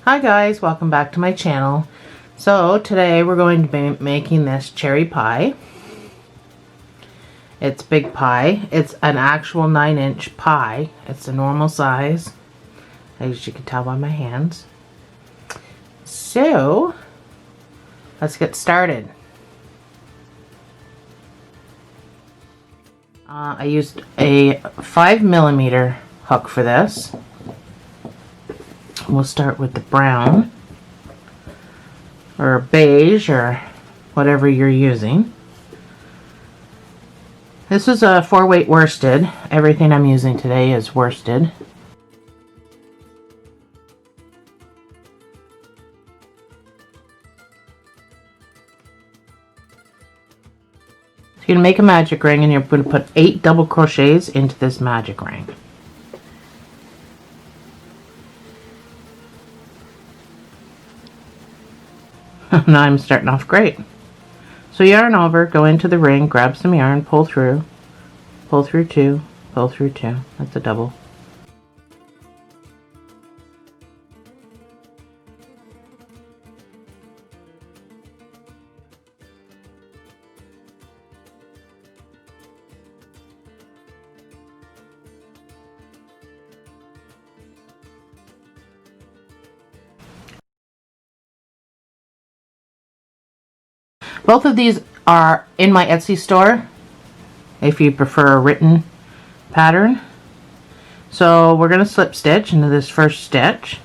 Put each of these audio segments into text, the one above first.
Hi guys, welcome back to my channel. So today we're going to be making this cherry pie. It's big pie. It's an actual 9-inch pie. It's a normal size, as you can tell by my hands. So let's get started. I used a 5mm hook for this. We'll start with the brown or beige or whatever you're using. This is a 4-weight worsted. Everything I'm using today is worsted. So you're going to make a magic ring and you're going to put 8 double crochets into this magic ring. Now I'm starting off great. So yarn over, go into the ring, grab some yarn, pull through 2, pull through 2. That's a double. Both of these are in my Etsy store if you prefer a written pattern. So we're going to slip stitch into this first stitch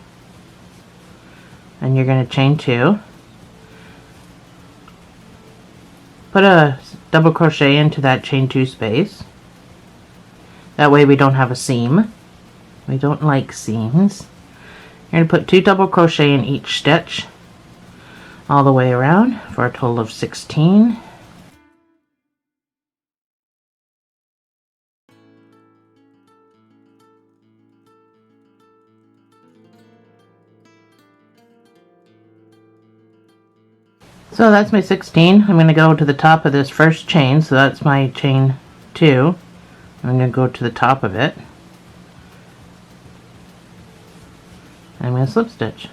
and you're going to chain 2. Put a double crochet into that chain 2 space. That way we don't have a seam. We don't like seams. You're going to put 2 double crochet in each stitch all the way around for a total of 16. So that's my 16. I'm going to go to the top of this first chain, so that's my chain 2. I'm going to go to the top of it. I'm going to slip stitch.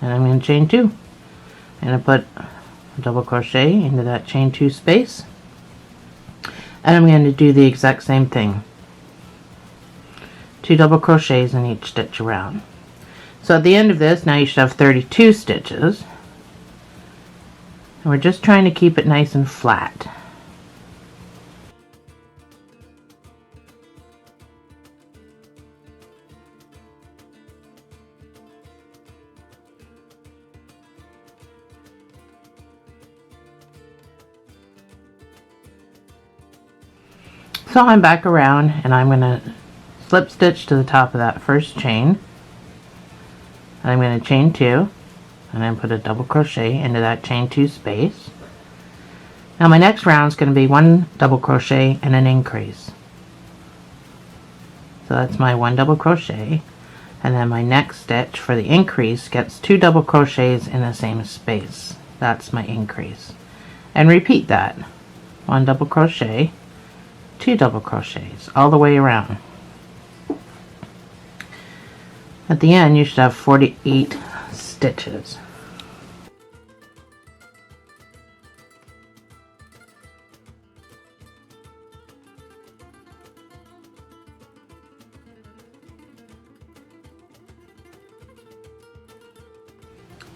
And I'm going to chain 2. I'm going to put a double crochet into that chain 2 space. And I'm going to do the exact same thing. 2 double crochets in each stitch around. So at the end of this, now you should have 32 stitches. And we're just trying to keep it nice and flat. So I'm back around and I'm going to slip stitch to the top of that first chain. And I'm going to chain 2 and then put a double crochet into that chain 2 space. Now my next round is going to be 1 double crochet and an increase. So that's my 1 double crochet, and then my next stitch for the increase gets 2 double crochets in the same space. That's my increase. And repeat that. 1 double crochet, 2 double crochets all the way around. At the end you should have 48 stitches.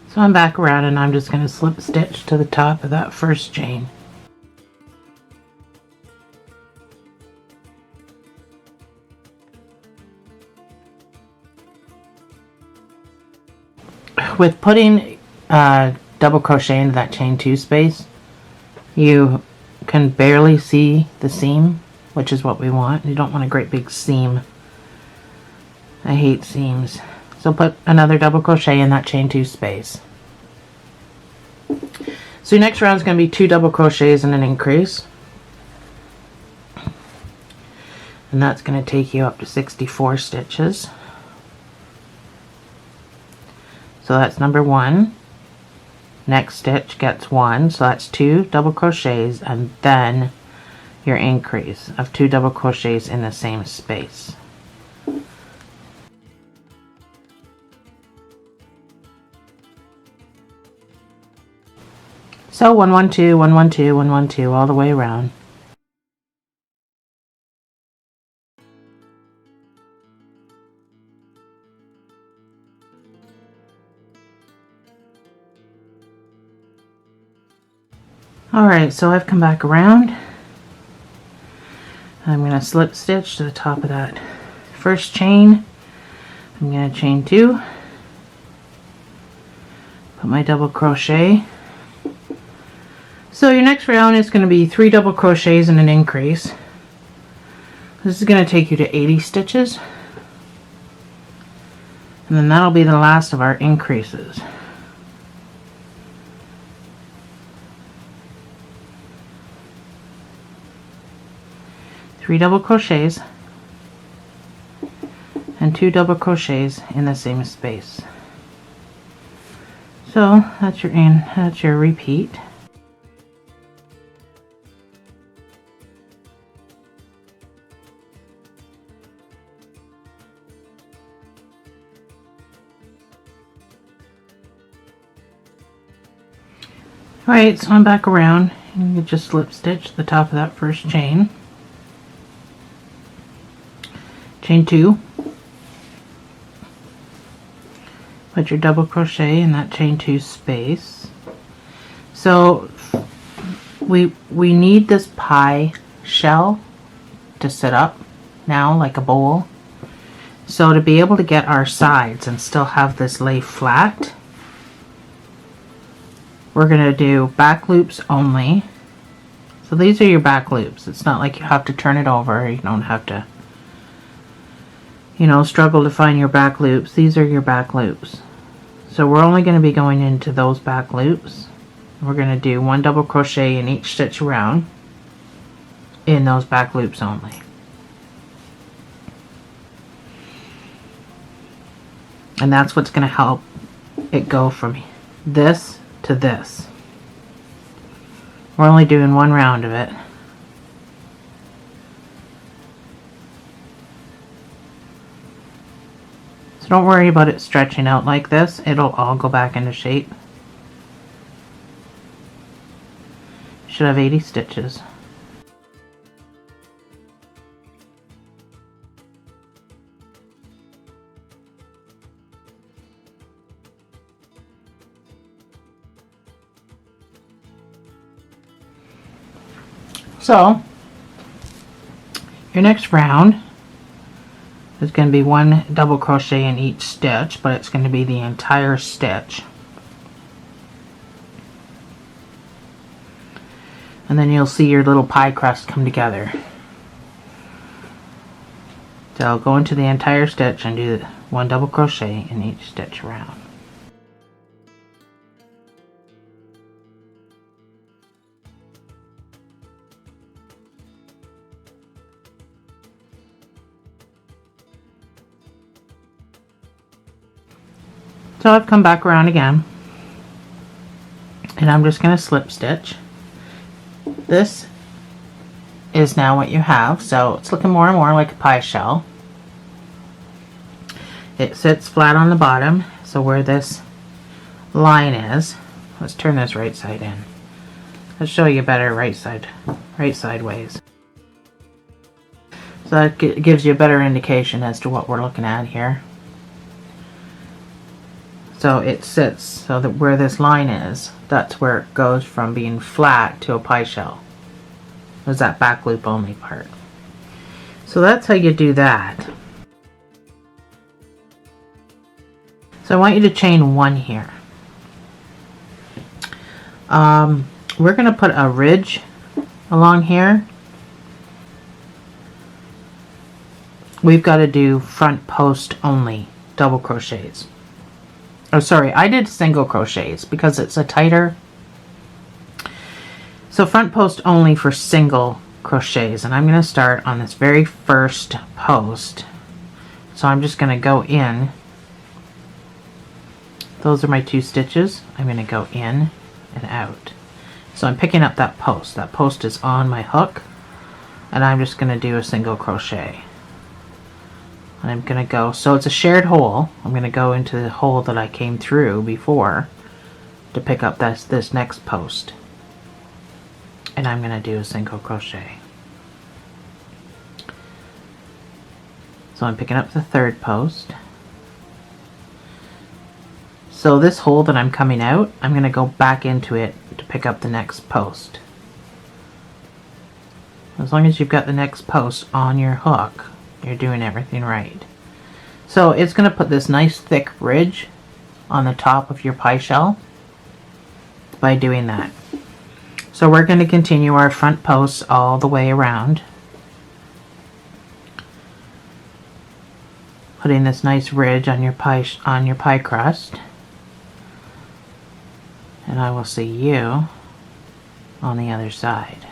So I'm back around and I'm just going to slip stitch to the top of that first chain. With putting double crochet into that chain 2 space, you can barely see the seam, which is what we want. You don't want a great big seam. I hate seams. So put another double crochet in that chain 2 space. So your next round is going to be 2 double crochets and an increase. And that's going to take you up to 64 stitches. So that's number 1. Next stitch gets 1, so that's 2 double crochets and then your increase of 2 double crochets in the same space. So 1 1 2 1 1 2 1 1 2 all the way around. Alright, so I've come back around. I'm going to slip stitch to the top of that first chain. I'm going to chain 2, put my double crochet. So your next round is going to be 3 double crochets and an increase. This is going to take you to 80 stitches, and then that'll be the last of our increases. Three double crochets and 2 double crochets in the same space. So that's your repeat. Alright, so I'm back around, and you just slip stitch the top of that first chain. Chain 2, put your double crochet in that chain 2 space. So we need this pie shell to sit up now like a bowl. So to be able to get our sides and still have this lay flat, we're going to do back loops only. So these are your back loops. It's not like you have to turn it over. You don't have to, struggle to find your back loops. These are your back loops. So we're only going to be going into those back loops. We're going to do 1 double crochet in each stitch around in those back loops only. And that's what's going to help it go from this to this. We're only doing 1 round of it. So don't worry about it stretching out like this. It'll all go back into shape. You should have 80 stitches. So your next round is going to be 1 double crochet in each stitch, but it's going to be the entire stitch. And then you'll see your little pie crust come together. So go into the entire stitch and do 1 double crochet in each stitch around. So I've come back around again, and I'm just going to slip stitch. This is now what you have, so it's looking more and more like a pie shell. It sits flat on the bottom, so where this line is, let's turn this right side in. Let's show you better right sideways. So that gives you a better indication as to what we're looking at here. So it sits so that where this line is, that's where it goes from being flat to a pie shell. There's that back loop only part. So that's how you do that. So I want you to chain 1 here. We're going to put a ridge along here. We've got to do front post only double crochets. Oh, sorry, I did single crochets because it's a tighter. So front post only for single crochets, and I'm going to start on this very first post. So I'm just going to go in. Those are my 2 stitches. I'm going to go in and out. So I'm picking up that post. That post is on my hook, and I'm just going to do a single crochet. And I'm going to go, so it's a shared hole. I'm going to go into the hole that I came through before to pick up this next post. and I'm going to do a single crochet. So I'm picking up the third post. So this hole that I'm coming out, I'm going to go back into it to pick up the next post. As long as you've got the next post on your hook, you're doing everything right. So it's going to put this nice thick ridge on the top of your pie shell by doing that. So we're going to continue our front posts all the way around, putting this nice ridge on your pie crust. And I will see you on the other side.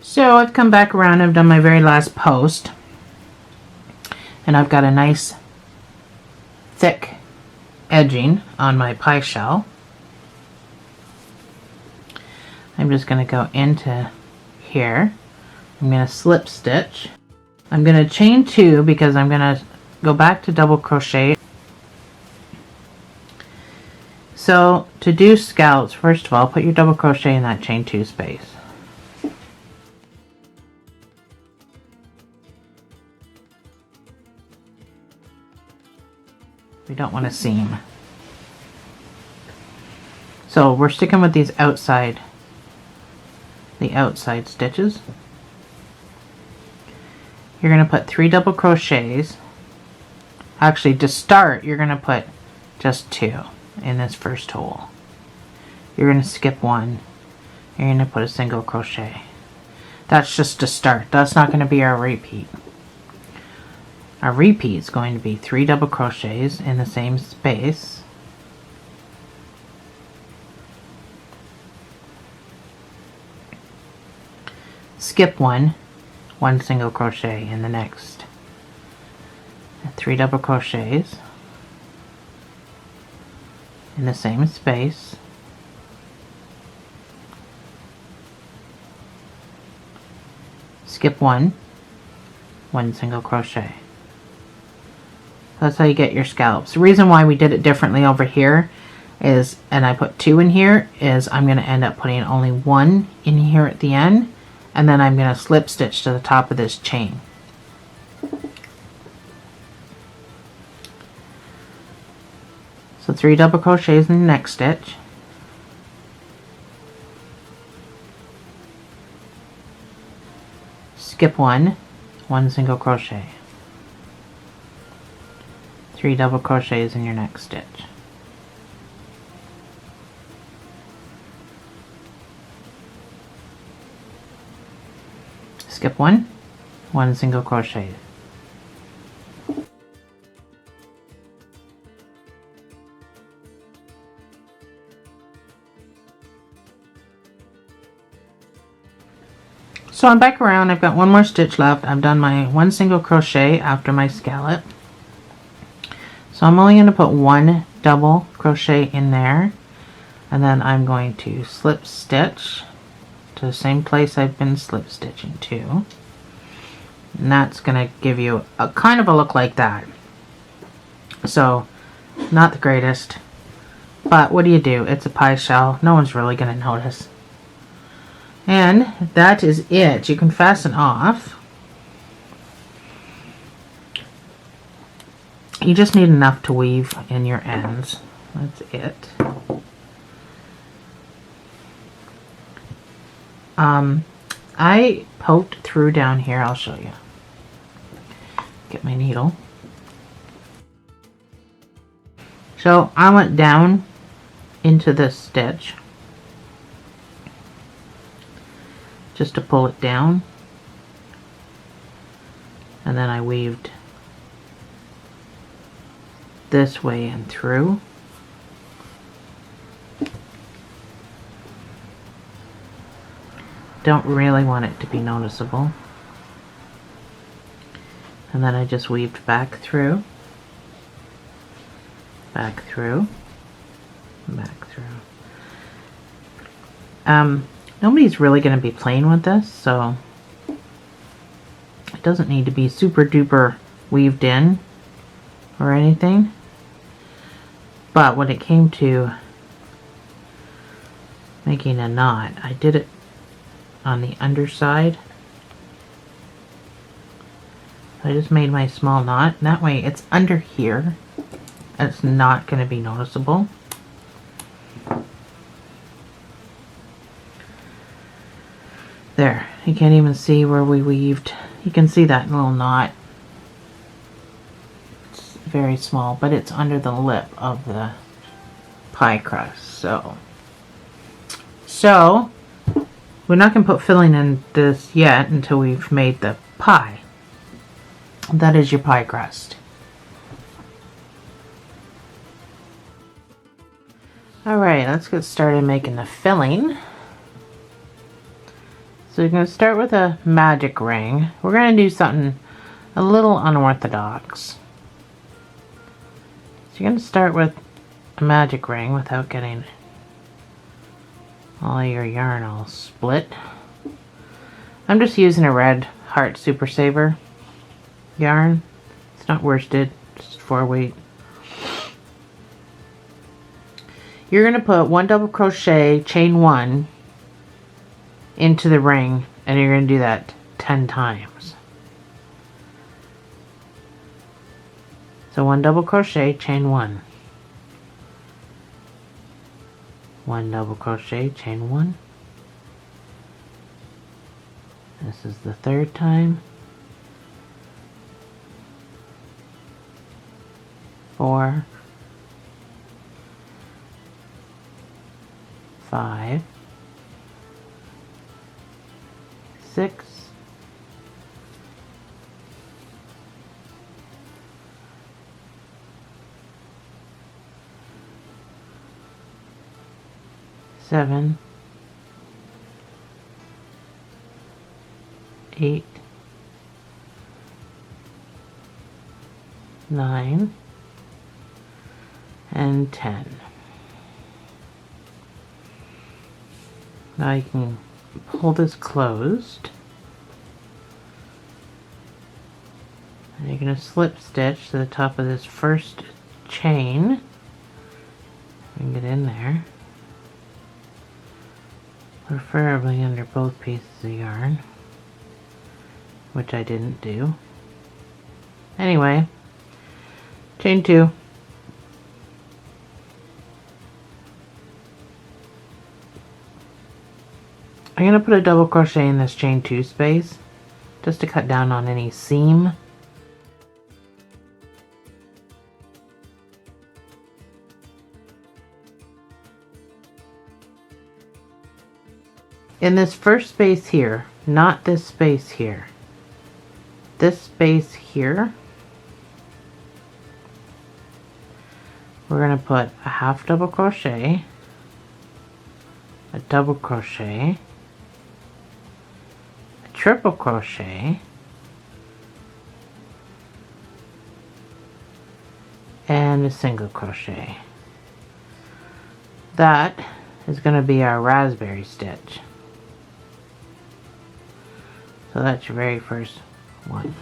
So I've come back around, I've done my very last post, and I've got a nice thick edging on my pie shell. I'm just going to go into here. I'm going to slip stitch. I'm going to chain 2 because I'm going to go back to double crochet. So to do scallops, first of all, put your double crochet in that chain 2 space. We don't want to seam. So we're sticking with these outside stitches. You're going to put 3 double crochets. Actually, to start, you're going to put just 2 in this first hole. You're going to skip 1. You're going to put a single crochet. That's just to start. That's not going to be our repeat. Our repeat is going to be 3 double crochets in the same space. Skip 1 single crochet in the next. 3 double crochets in the same space. Skip 1 single crochet. That's how you get your scallops. The reason why we did it differently over here is, and I put 2 in here, is I'm going to end up putting only 1 in here at the end, and then I'm going to slip stitch to the top of this chain. So 3 double crochets in the next stitch. Skip 1 single crochet. 3 double crochets in your next stitch. Skip 1 single crochet. So I'm back around, I've got 1 more stitch left. I've done my 1 single crochet after my scallop. So I'm only going to put 1 double crochet in there, and then I'm going to slip stitch to the same place I've been slip stitching to. And that's going to give you a kind of a look like that. So, not the greatest, but what do you do? It's a pie shell. No one's really going to notice. And that is it. You can fasten off. You just need enough to weave in your ends. That's it. I poked through down here. I'll show you. Get my needle. So I went down into this stitch just to pull it down, and then I weaved this way and through. Don't really want it to be noticeable. And then I just weaved back through, back through, back through. Nobody's really going to be playing with this, so It doesn't need to be super duper weaved in or anything. But when it came to making a knot, I did it on the underside. I just made my small knot, and that way it's under here. It's not going to be noticeable. There, you can't even see where we weaved. You can see that little knot. It's very small, but it's under the lip of the pie crust. So we're not going to put filling in this yet until we've made the pie. That is your pie crust. Alright, let's get started making the filling. So you're going to start with a magic ring. We're going to do something a little unorthodox. So you're going to start with a magic ring without getting all your yarn all split. I'm just using a red Heart Super Saver yarn. It's not worsted, just 4-weight. You're going to put 1 double crochet, chain 1 into the ring, and you're going to do that 10 times. So 1 double crochet, chain 1. 1 double crochet, chain 1. This is the 3rd time. 4, 5, 6, 7, 8, 9, and 10. Now you can pull this closed, and you're going to slip stitch to the top of this first chain and get in there, preferably under both pieces of yarn, which I didn't do. Anyway, chain 2. I'm going to put a double crochet in this chain 2 space just to cut down on any seam. In this first space here, not this space here, this space here, we're going to put a half double crochet, a double crochet, triple crochet, and a single crochet. That is going to be our raspberry stitch. So that's your very first one.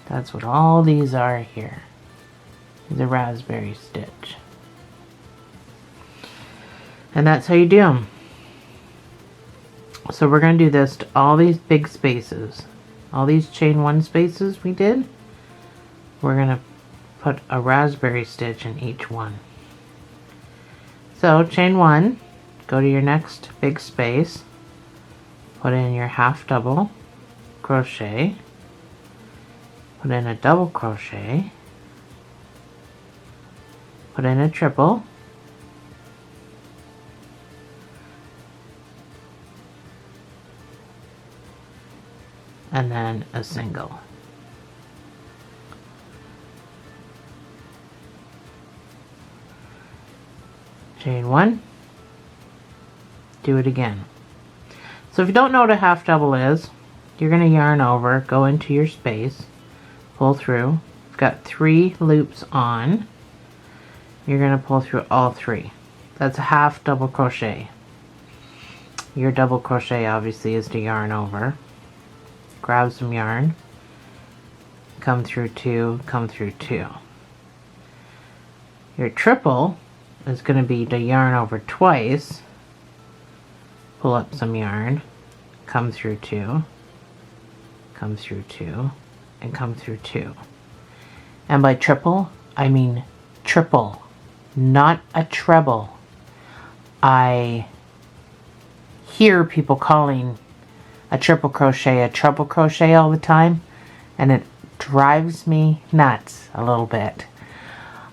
That's what all these are here. The raspberry stitch. And that's how you do them. So we're going to do this to all these big spaces. All these chain 1 spaces we did, we're going to put a raspberry stitch in each one. So chain 1, go to your next big space, put in your half double crochet, put in a double crochet, put in a triple, and then a single. Chain 1, do it again. So if you don't know what a half double is, you're going to yarn over, go into your space, pull through. You've got 3 loops on. You're going to pull through all 3. That's a half double crochet. Your double crochet obviously is to yarn over. Grab some yarn, come through 2, come through 2. Your triple is going to be the yarn over twice, pull up some yarn, come through 2, come through 2, and come through 2. And by triple, I mean triple, not a treble. I hear people calling a triple crochet a treble crochet all the time, and it drives me nuts a little bit.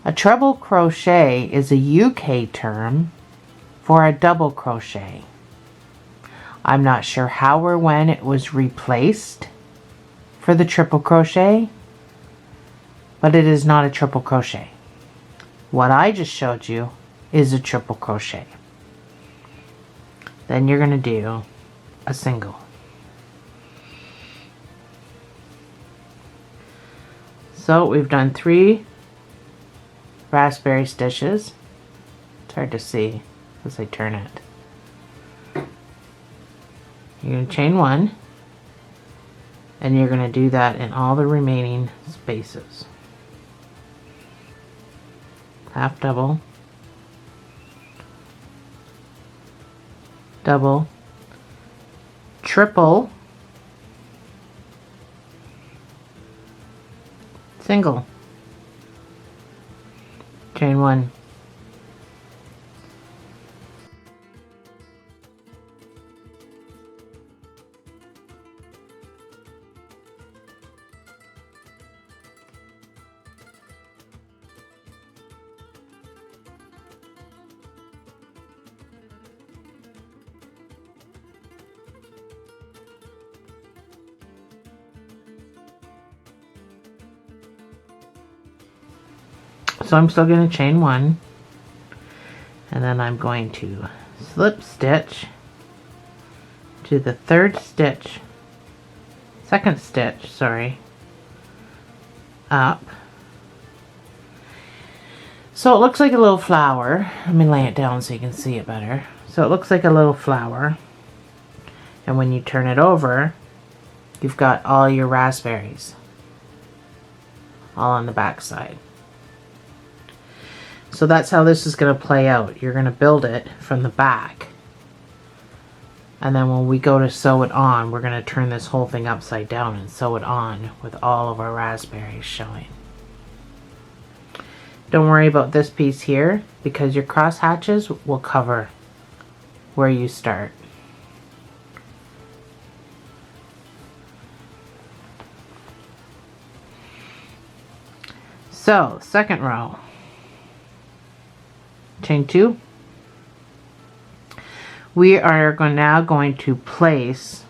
A treble crochet is a UK term for a double crochet. I'm not sure how or when it was replaced for the triple crochet, but it is not a triple crochet. What I just showed you is a triple crochet. Then you're going to do a single. So we've done 3 raspberry stitches. It's hard to see as I turn it. You're going to chain 1, and you're going to do that in all the remaining spaces. Half double, double, triple, single, chain 1. So I'm still going to chain 1, and then I'm going to slip stitch to the second stitch, up. So it looks like a little flower. Let me lay it down so you can see it better. So it looks like a little flower, and when you turn it over, you've got all your raspberries all on the back side. So that's how this is going to play out. You're going to build it from the back, and then when we go to sew it on, we're going to turn this whole thing upside down and sew it on with all of our raspberries showing. Don't worry about this piece here, because your cross hatches will cover where you start. So, second row. Chain 2. We are now going to place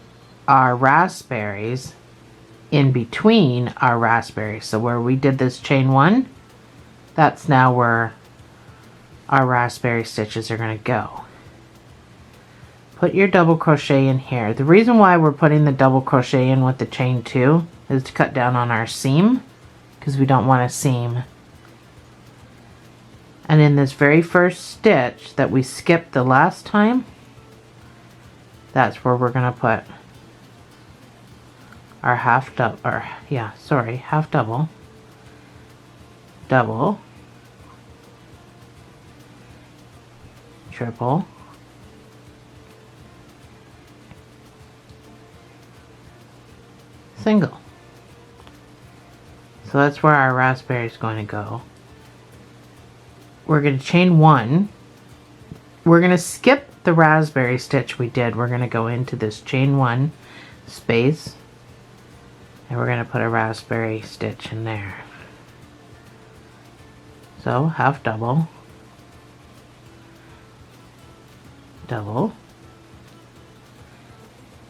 our raspberries in between our raspberries. So where we did this chain 1, that's now where our raspberry stitches are going to go. Put your double crochet in here. The reason why we're putting the double crochet in with the chain 2 is to cut down on our seam, because we don't want a seam. And in this very first stitch that we skipped the last time, that's where we're going to put our half double, double, triple, single. So that's where our raspberry is going to go. We're going to chain 1. We're going to skip the raspberry stitch we did. We're going to go into this chain 1 space, and we're going to put a raspberry stitch in there. So half double, double,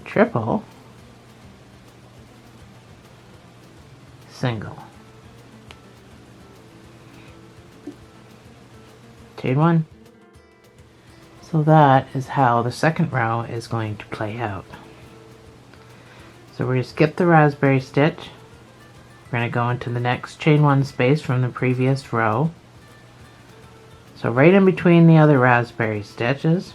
triple, single. Chain 1. So that is how the second row is going to play out. So we're going to skip the raspberry stitch. We're going to go into the next chain 1 space from the previous row. So right in between the other raspberry stitches.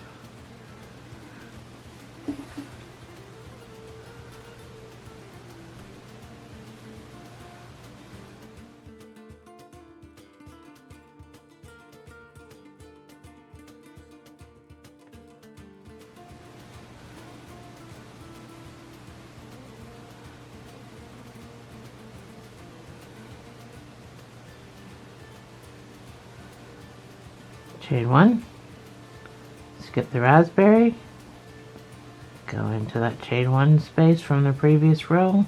Chain 1, skip the raspberry, go into that chain 1 space from the previous row.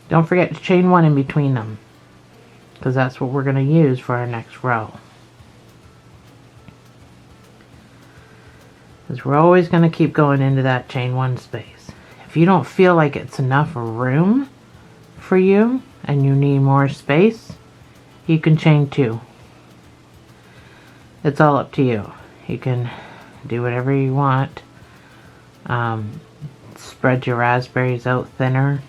Don't forget to chain 1 in between them, because that's what we're going to use for our next row. Because we're always going to keep going into that chain 1 space. If you don't feel like it's enough room for you and you need more space, you can chain 2. It's all up to you. You can do whatever you want. Spread your raspberries out thinner.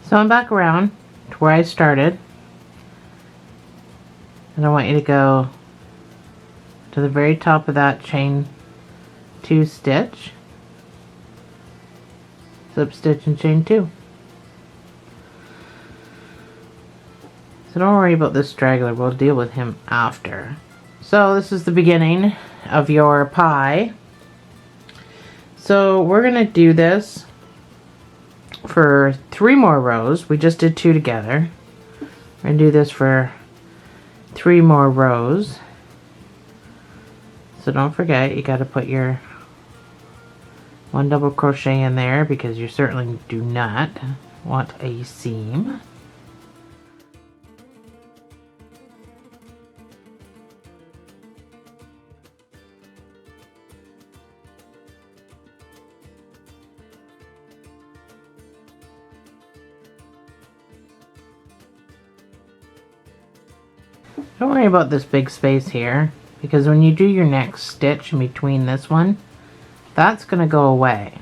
So I'm back around to where I started, and I want you to go to the very top of that chain 2 stitch, slip stitch and chain 2. So don't worry about this straggler, we'll deal with him after. So this is the beginning of your pie. So we're going to do this for 3 more rows. We just did 2 together. We're going to do this for 3 more rows. So don't forget, you got to put your 1 double crochet in there, because you certainly do not want a seam. Don't worry about this big space here, because when you do your next stitch in between this one, that's going to go away.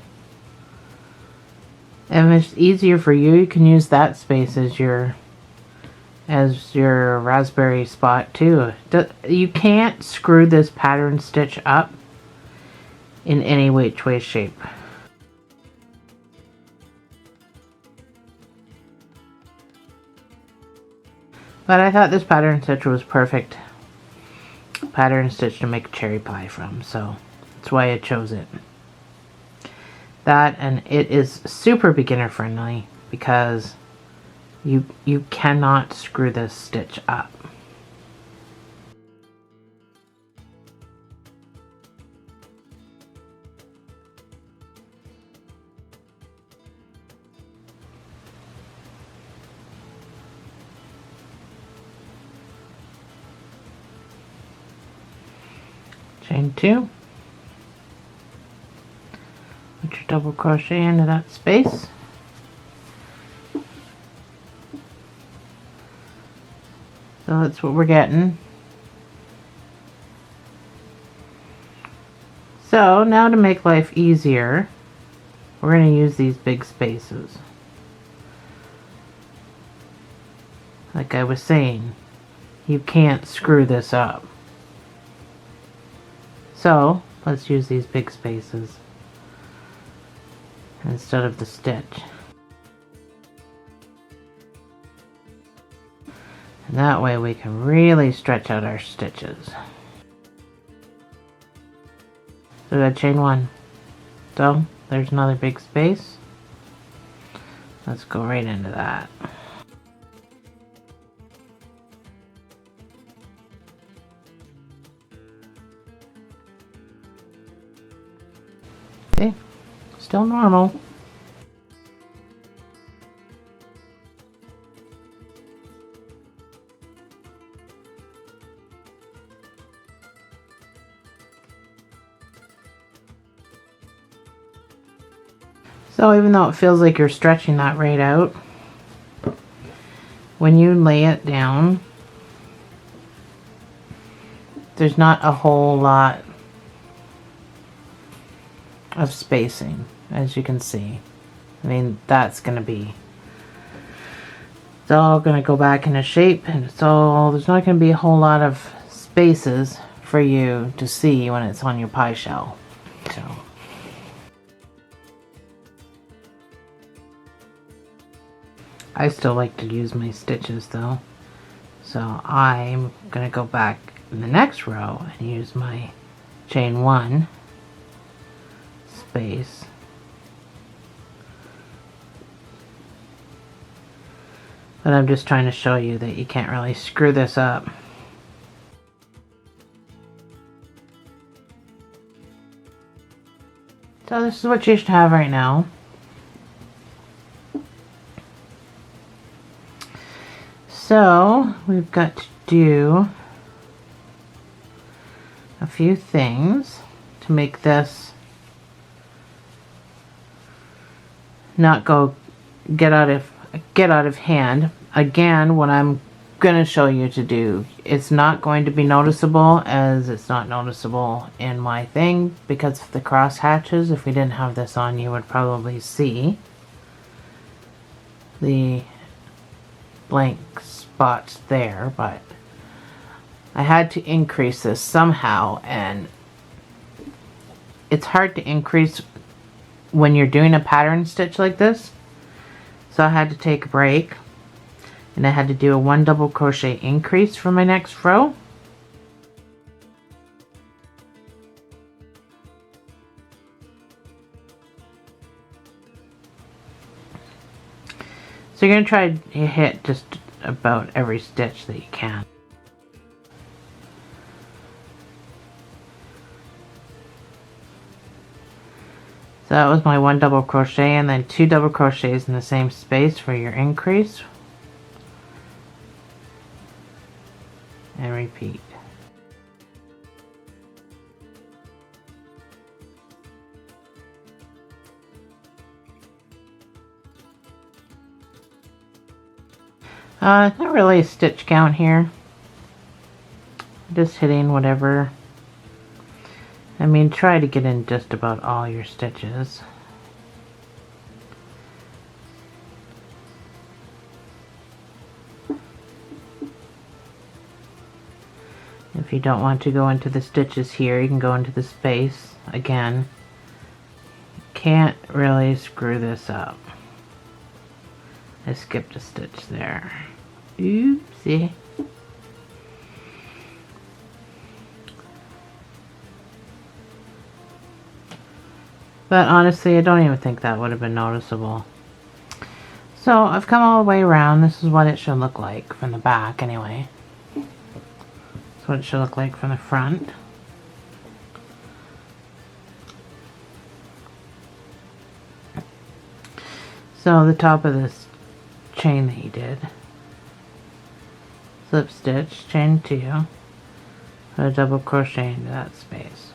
And if it's easier for you, you can use that space as your raspberry spot too. You can't screw this pattern stitch up in any which way, shape. But I thought this pattern stitch was perfect pattern stitch to make cherry pie from, so that's why I chose it. That, and it is super beginner friendly because you cannot screw this stitch up. Chain 2, put your double crochet into that space, so that's what we're getting. So now, to make life easier, we're going to use these big spaces. Like I was saying, you can't screw this up. So let's use these big spaces instead of the stitch. And that way we can really stretch out our stitches. So we got chain 1, So there's another big space. Let's go right into that. Okay, still normal. So even though it feels like you're stretching that right out, when you lay it down, there's not a whole lot of spacing, as you can see. I mean, that's gonna be, it's all gonna go back into shape, and so there's not gonna be a whole lot of spaces for you to see when it's on your pie shell. So I still like to use my stitches though, so I'm gonna go back in the next row and use my chain 1 space, but I'm just trying to show you that you can't really screw this up. So this is what you should have right now. So we've got to do a few things to make this not go get out of hand. Again, what I'm going to show you to do, it's not going to be noticeable, as it's not noticeable in my thing because of the cross hatches. If we didn't have this on, you would probably see the blank spots there, but I had to increase this somehow, and it's hard to increase when you're doing a pattern stitch like this. So I had to take a break, and I had to do a 1 double crochet increase for my next row. So you're going to try to hit just about every stitch that you can. So that was my 1 double crochet, and then 2 double crochets in the same space for your increase. And repeat. Not really a stitch count here. Just hitting whatever. I mean, try to get in just about all your stitches. If you don't want to go into the stitches here, you can go into the space. Again, can't really screw this up. I skipped a stitch there. Oopsie. But honestly, I don't even think that would have been noticeable. So I've come all the way around. This is what it should look like from the back anyway. That's what it should look like from the front. So the top of this chain that you did, slip stitch, chain 2, put a double crochet into that space.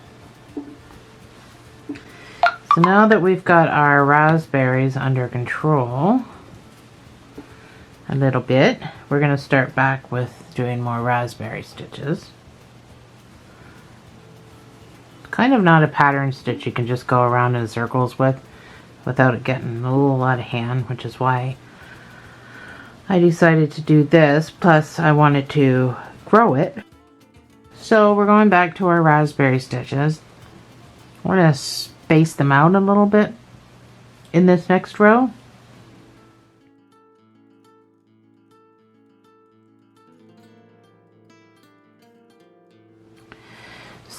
So now that we've got our raspberries under control a little bit, we're going to start back with doing more raspberry stitches. Kind of not a pattern stitch you can just go around in circles with without it getting a little out of hand, which is why I decided to do this. Plus I wanted to grow it. So we're going back to our raspberry stitches. We're going to space them out a little bit in this next row.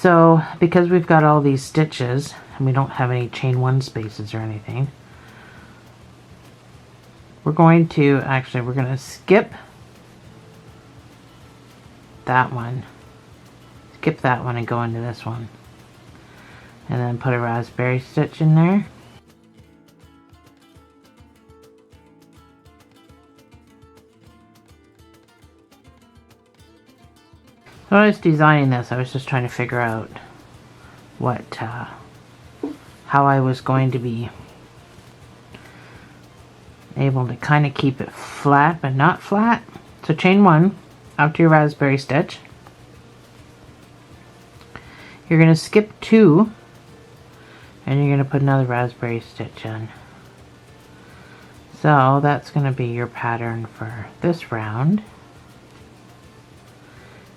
So because we've got all these stitches and we don't have any chain one spaces or anything, we're going to skip that one, and go into this one, and then put a raspberry stitch in there. When I was designing this, I was just trying to figure out how I was going to be able to kind of keep it flat but not flat. So chain one out to your raspberry stitch. You're going to skip 2 and you're going to put another raspberry stitch in. So that's going to be your pattern for this round.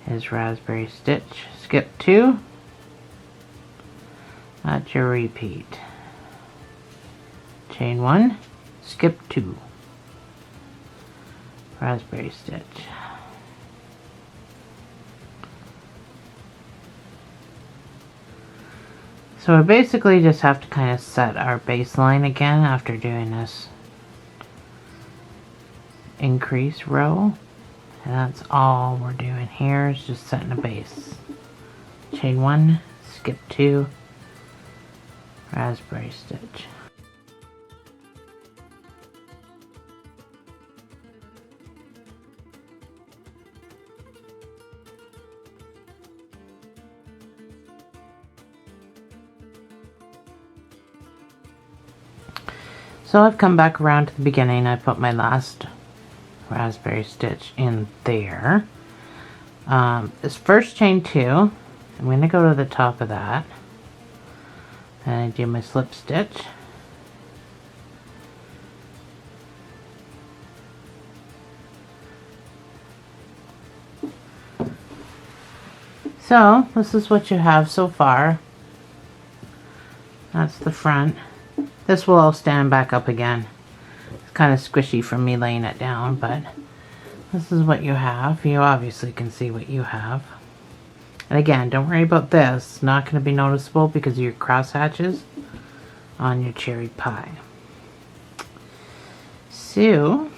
Is raspberry stitch, skip 2, that's your repeat. Chain 1, skip 2, raspberry stitch. So we basically just have to kind of set our baseline again after doing this increase row. And that's all we're doing here, is just setting a base. Chain 1, skip 2, raspberry stitch. So I've come back around to the beginning. I put my last raspberry stitch in there. This first chain 2, I'm going to go to the top of that and I do my slip stitch. So this is what you have so far. That's the front. This will all stand back up again. Kind of squishy from me laying it down, but this is what you have. You obviously can see what you have. And again, don't worry about this. It's not going to be noticeable because of your cross hatches on your cherry pie. So,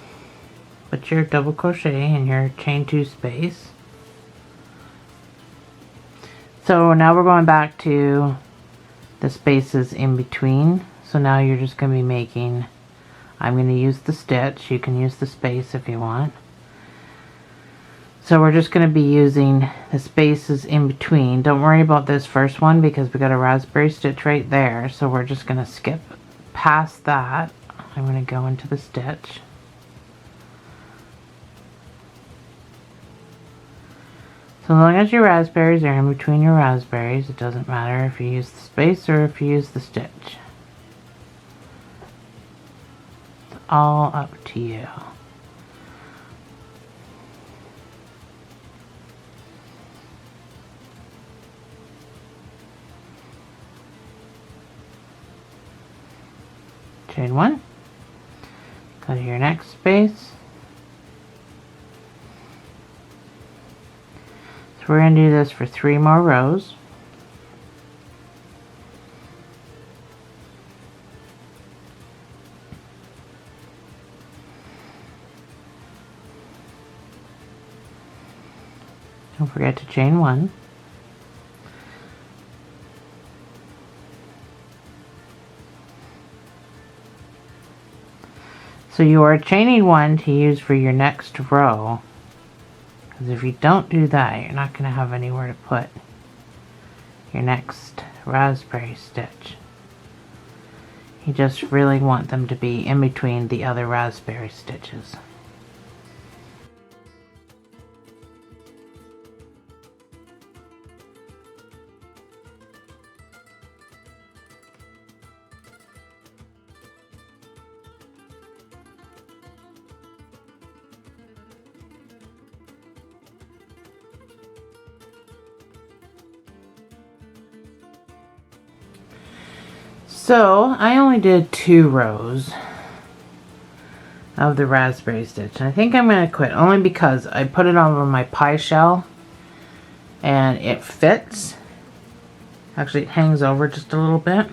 put your double crochet in your chain 2 space. So now we're going back to the spaces in between. So now you're just going to be making, I'm going to use the stitch. You can use the space if you want. So we're just going to be using the spaces in between. Don't worry about this first one because we got a raspberry stitch right there. So we're just going to skip past that. I'm going to go into the stitch. So as long as your raspberries are in between your raspberries, it doesn't matter if you use the space or if you use the stitch. It's all up to you. Chain 1, go to your next space. So we're going to do this for 3 more rows. Don't forget to chain 1. So you are chaining 1 to use for your next row. Because if you don't do that, you're not going to have anywhere to put your next raspberry stitch. You just really want them to be in between the other raspberry stitches. So I only did 2 rows of the raspberry stitch, and I think I'm going to quit only because I put it over my pie shell and it fits, Actually, it hangs over just a little bit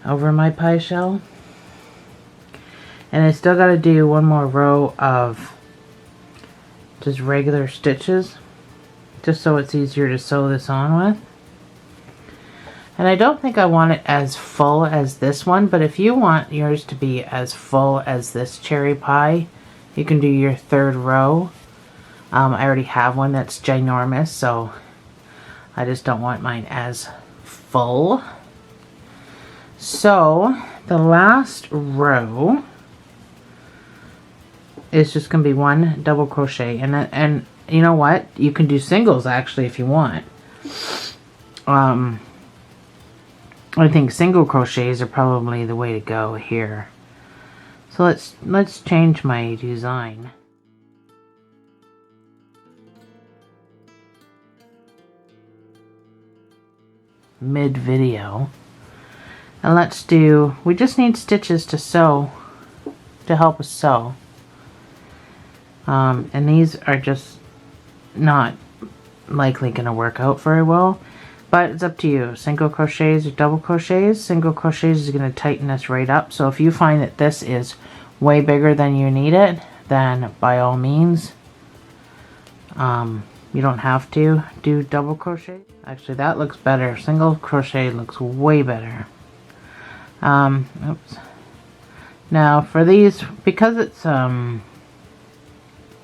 over my pie shell. And I still got to do one more row of just regular stitches, just so it's easier to sew this on with. And I don't think I want it as full as this one, but if you want yours to be as full as this cherry pie, you can do your third row. I already have one that's ginormous, so I just don't want mine as full. So the last row is just going to be one double crochet, and you know what, you can do singles actually if you want. I think single crochets are probably the way to go here. So let's change my design. Mid video, and let's do, we just need stitches to sew, to help us sew. And these are just not likely going to work out very well, but it's up to you. Single crochets or double crochets. Single crochets is going to tighten this right up, so if you find that this is way bigger than you need it, then by all means, you don't have to do double crochet. Actually, that looks better. Single crochet looks way better. Oops. Now for these, because it's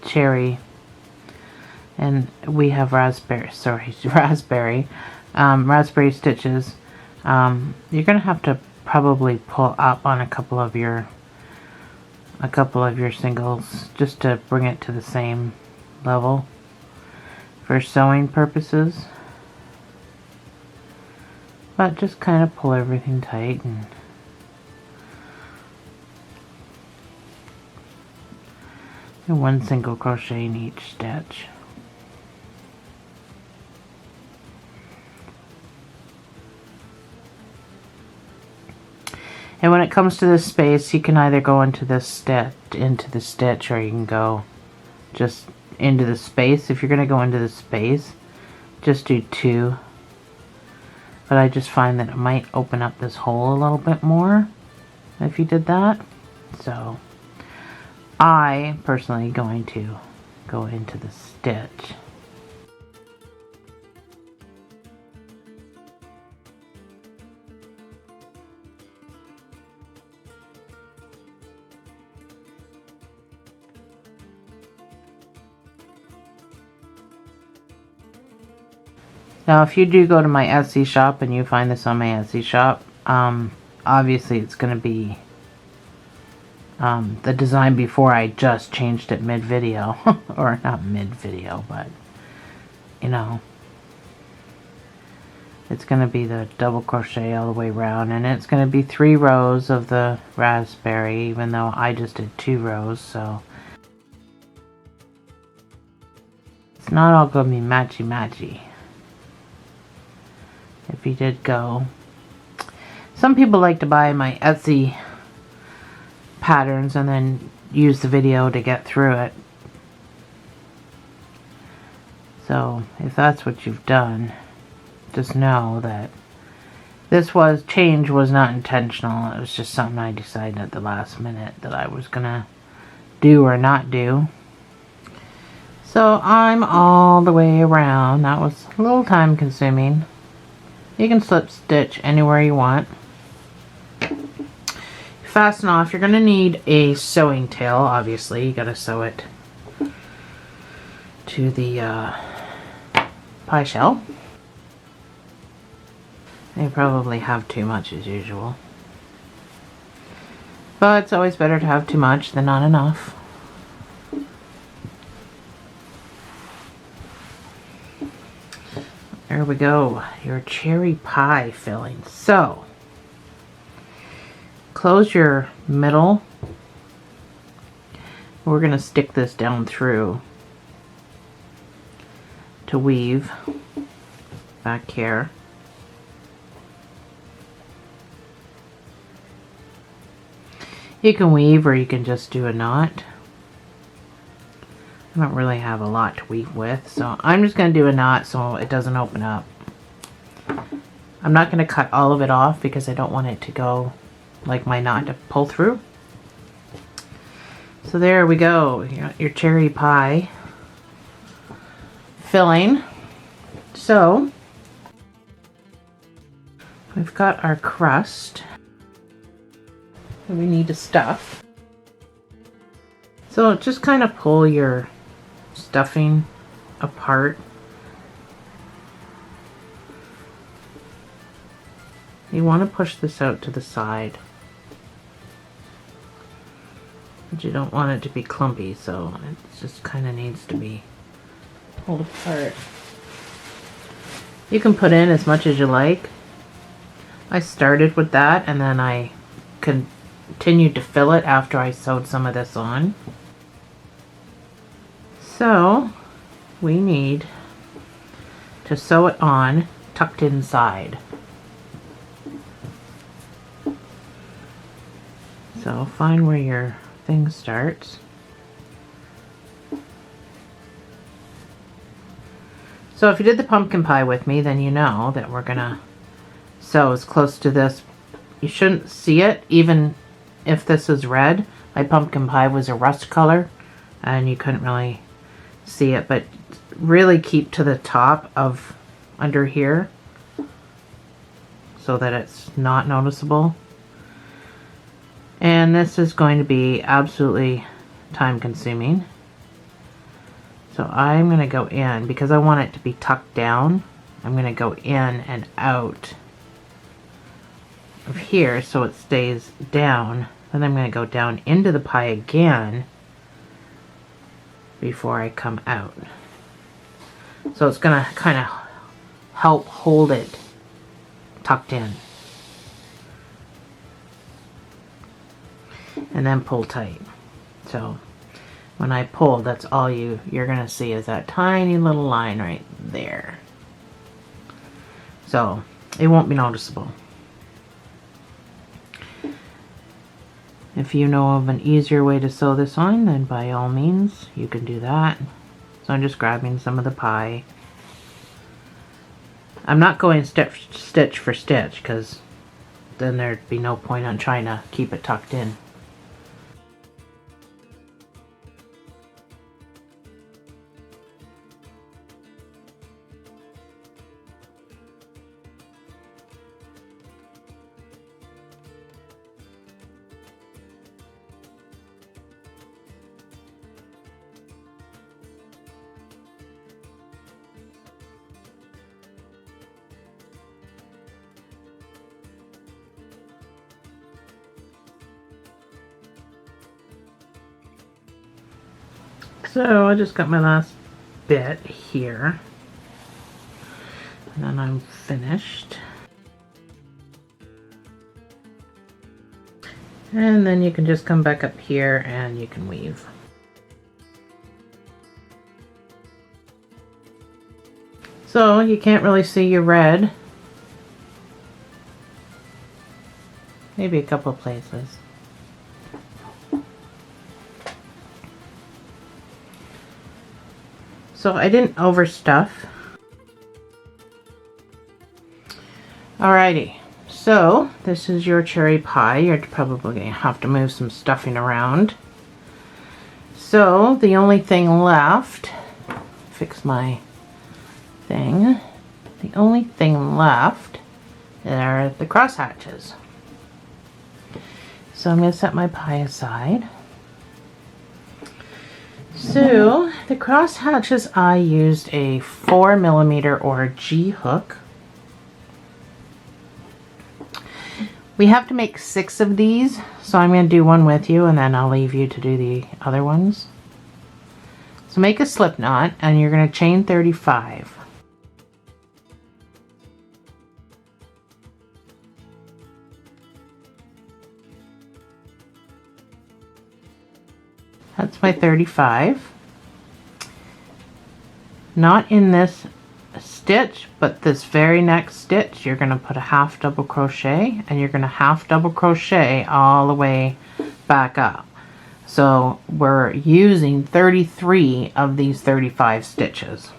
cherry and we have raspberry stitches, you're gonna have to probably pull up on a couple of your singles just to bring it to the same level for sewing purposes, but just kind of pull everything tight and one single crochet in each stitch. And when it comes to this space, you can either go into the stitch, or you can go just into the space. If you're going to go into the space, just do 2. But I just find that it might open up this hole a little bit more if you did that. So I personally going to go into the stitch. Now if you do go to my Etsy shop and you find this on my Etsy shop, obviously it's going to be the design before I just changed it mid-video. Or not mid-video, but you know, it's going to be the double crochet all the way around, and it's going to be 3 rows of the raspberry, even though I just did 2 rows, so it's not all going to be matchy-matchy. If you did go, some people like to buy my Etsy patterns and then use the video to get through it. So if that's what you've done, just know that this change was not intentional. It was just something I decided at the last minute that I was gonna do or not do. So I'm all the way around. That was a little time consuming. You can slip stitch anywhere you want. Fasten off. You're going to need a sewing tail, obviously. You got to sew it to the pie shell. You probably have too much as usual. But it's always better to have too much than not enough. There we go, your cherry pie filling. So, close your middle. We're going to stick this down through to weave back here. You can weave or you can just do a knot. I don't really have a lot to weave with, so I'm just going to do a knot so it doesn't open up. I'm not going to cut all of it off because I don't want it to go like my knot to pull through. So there we go, you got your cherry pie filling. So we've got our crust that we need to stuff. So just kind of pull your stuffing apart. You want to push this out to the side, but you don't want it to be clumpy, so it just kind of needs to be pulled apart. You can put in as much as you like. I started with that and then I continued to fill it after I sewed some of this on. So we need to sew it on tucked inside. So find where your thing starts. So if you did the pumpkin pie with me, then you know that we're gonna sew as close to this. You shouldn't see it even if this is red. My pumpkin pie was a rust color and you couldn't really see it, but really keep to the top of under here so that it's not noticeable. And this is going to be absolutely time consuming. So I'm going to go in because I want it to be tucked down. I'm going to go in and out of here so it stays down. Then I'm going to go down into the pie again before I come out. So it's going to kind of help hold it tucked in. And then pull tight. So when I pull, that's all you're gonna see is that tiny little line right there. So it won't be noticeable. If you know of an easier way to sew this on, then by all means you can do that. So I'm just grabbing some of the pie. I'm not going stitch for stitch because then there'd be no point on trying to keep it tucked in. So I just got my last bit here, and then I'm finished. And then you can just come back up here and you can weave. So you can't really see your red. Maybe a couple of places. So I didn't overstuff. Alrighty, so this is your cherry pie. You're probably going to have to move some stuffing around. So the only thing left, fix my thing, the only thing left are the cross hatches. So I'm going to set my pie aside. So the cross hatches, I used a 4mm or G hook. We have to make 6 of these, so I'm going to do one with you and then I'll leave you to do the other ones. So make a slip knot and you're going to chain 35. That's my 35. Not in this stitch, but this very next stitch, you're going to put a half double crochet and you're going to half double crochet all the way back up. So we're using 33 of these 35 stitches.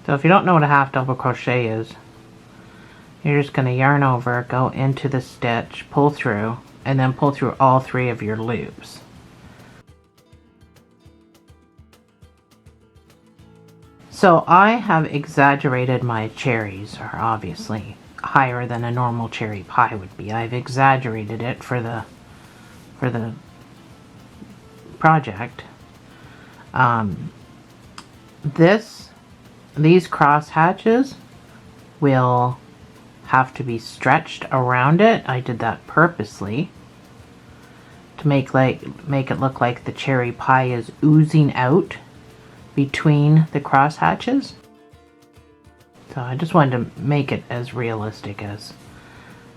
So if you don't know what a half double crochet is, you're just going to yarn over, go into the stitch, pull through, and then pull through all 3 of your loops. So I have exaggerated my cherries, are obviously higher than a normal cherry pie would be. I've exaggerated it for the project. These cross hatches will have to be stretched around it. I did that purposely to make it look like the cherry pie is oozing out between the cross hatches. So I just wanted to make it as realistic as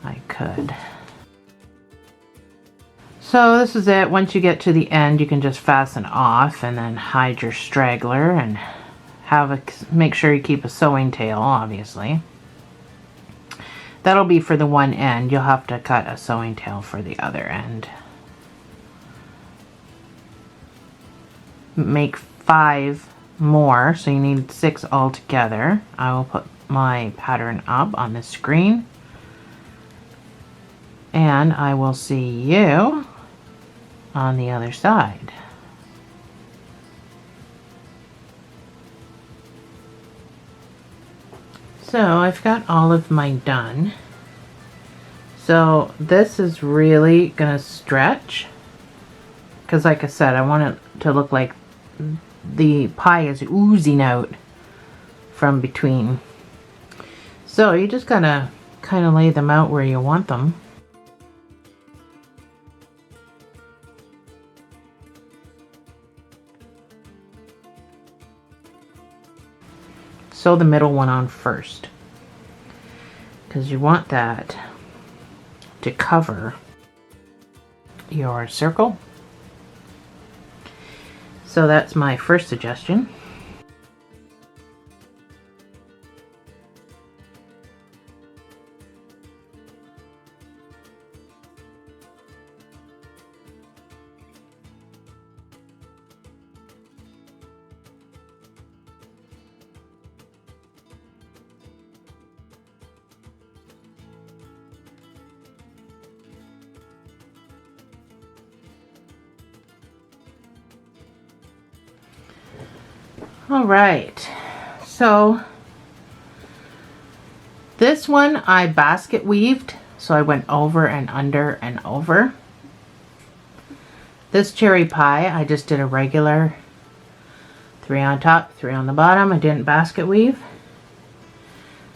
I could. So this is it. Once you get to the end, you can just fasten off and then hide your straggler and make sure you keep a sewing tail, obviously. That'll be for the one end. You'll have to cut a sewing tail for the other end. Make 5 more, so you need 6 altogether. I will put my pattern up on the screen, and I will see you on the other side. So I've got all of mine done. So this is really gonna stretch, because like I said, I want it to look like the pie is oozing out from between. So you just gotta kind of lay them out where you want them. Sew the middle one on first, because you want that to cover your circle. So that's my first suggestion. All right, so this one I basket weaved, so I went over and under and over. This cherry pie, I just did a regular 3 on top, 3 on the bottom. I didn't basket weave.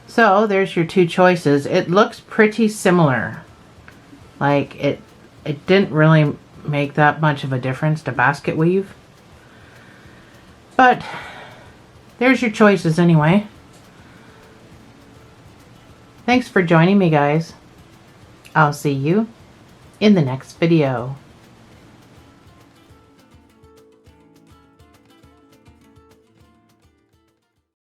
So there's your 2 choices. It looks pretty similar. Like it didn't really make that much of a difference to basket weave. But there's your choices anyway. Thanks for joining me, guys. I'll see you in the next video.